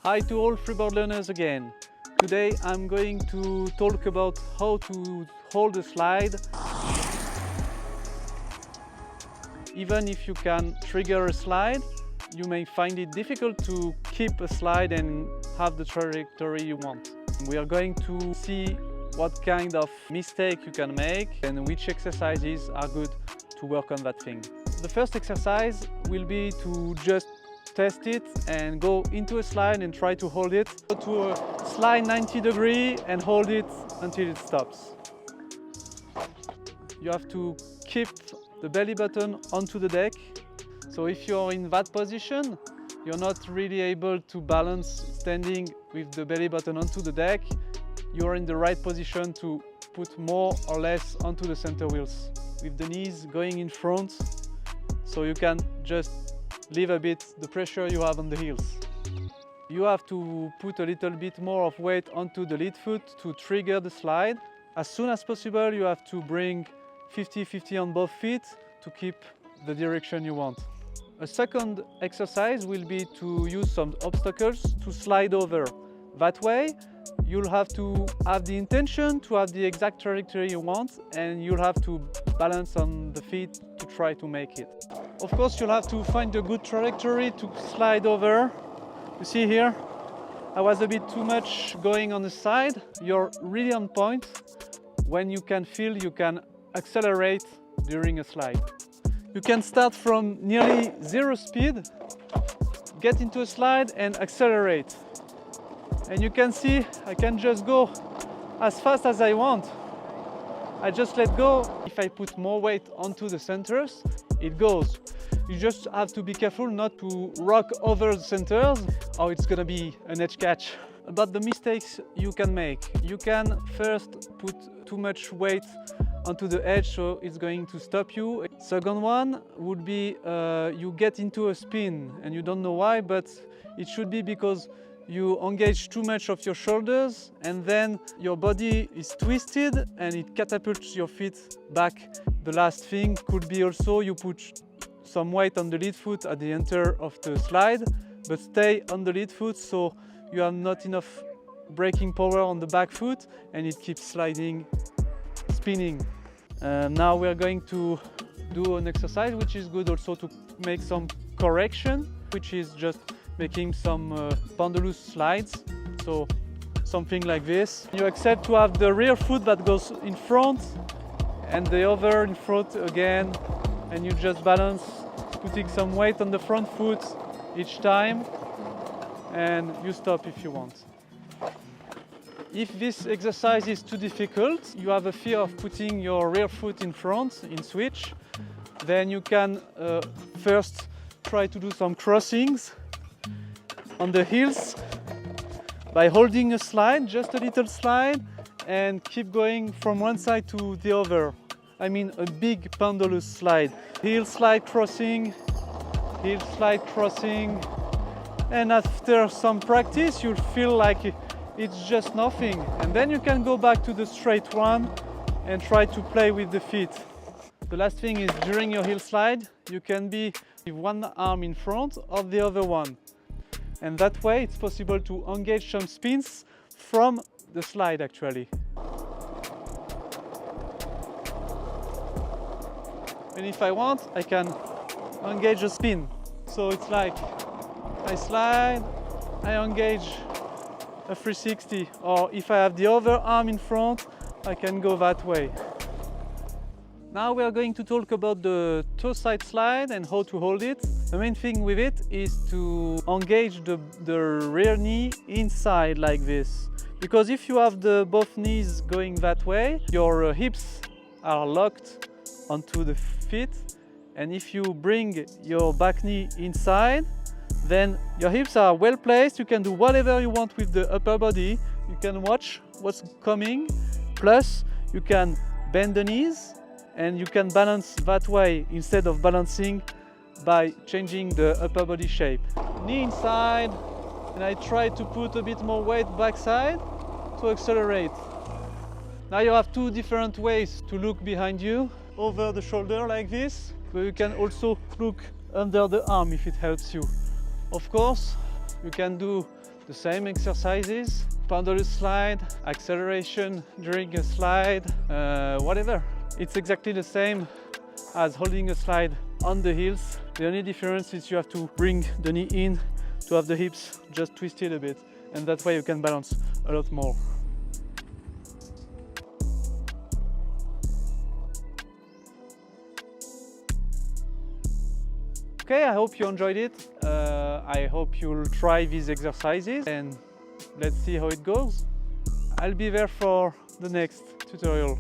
Hi to all Freeboard learners again. Today I'm going to talk about how to hold a slide. Even if you can trigger a slide, you may find it difficult to keep a slide and have the trajectory you want. We are going to see what kind of mistake you can make and which exercises are good to work on that thing. The first exercise will be to just test it and go into a slide and try to hold it. Go to a slide 90 degrees and hold it until it stops. You have to keep the belly button onto the deck. So if you're in that position, you're not really able to balance standing with the belly button onto the deck. You're in the right position to put more or less onto the center wheels with the knees going in front, so you can just leave a bit the pressure you have on the heels. You have to put a little bit more of weight onto the lead foot to trigger the slide. As soon as possible, you have to bring 50-50 on both feet to keep the direction you want. A second exercise will be to use some obstacles to slide over. That way, you'll have to have the intention to have the exact trajectory you want, and you'll have to balance on the feet to try to make it. Of course, you'll have to find a good trajectory to slide over. You see here, I was a bit too much going on the side. You're really on point when you can feel you can accelerate during a slide. You can start from nearly zero speed, get into a slide and accelerate. And you can see I can just go as fast as I want. I just let go. If I put more weight onto the centers, it goes. You just have to be careful not to rock over the centers or it's gonna be an edge catch. About the mistakes you can make. You can first put too much weight onto the edge, so it's going to stop you. Second one would be you get into a spin and you don't know why, but it should be because you engage too much of your shoulders and then your body is twisted and it catapults your feet back. The last thing could be also you put some weight on the lead foot at the enter of the slide, but stay on the lead foot so you have not enough braking power on the back foot and it keeps sliding, spinning. Now we are going to do an exercise which is good also to make some correction, which is just making some pendulous slides. So something like this. You accept to have the rear foot that goes in front and the other in front again, and you just balance, putting some weight on the front foot each time, and you stop if you want. If this exercise is too difficult, you have a fear of putting your rear foot in front in switch, then you can first try to do some crossings on the heels by holding a slide, just a little slide, and keep going from one side to the other. I mean a big pendulous slide. Heel slide crossing, and after some practice you'll feel like it's just nothing. And then you can go back to the straight one and try to play with the feet. The last thing is during your heel slide, you can be with one arm in front of the other one. And that way it's possible to engage some spins from the slide actually. And if I want, I can engage a spin. So it's like I slide, I engage a 360, or if I have the other arm in front, I can go that way. Now we are going to talk about the toe side slide and how to hold it. The main thing with it is to engage the rear knee inside like this. Because if you have both knees going that way, your hips are locked onto the feet. And if you bring your back knee inside, then your hips are well placed. You can do whatever you want with the upper body. You can watch what's coming. Plus, you can bend the knees and you can balance that way instead of balancing by changing the upper body shape. Knee inside, and I try to put a bit more weight backside to accelerate. Now you have two different ways to look behind you. Over the shoulder like this, but you can also look under the arm if it helps you. Of course, you can do the same exercises, pendulous slide, acceleration during a slide, whatever. It's exactly the same as holding a slide on the heels. The only difference is you have to bring the knee in to have the hips just twisted a bit, and that way you can balance a lot more. Okay, I hope you enjoyed it. I hope you'll try these exercises and let's see how it goes. I'll be there for the next tutorial.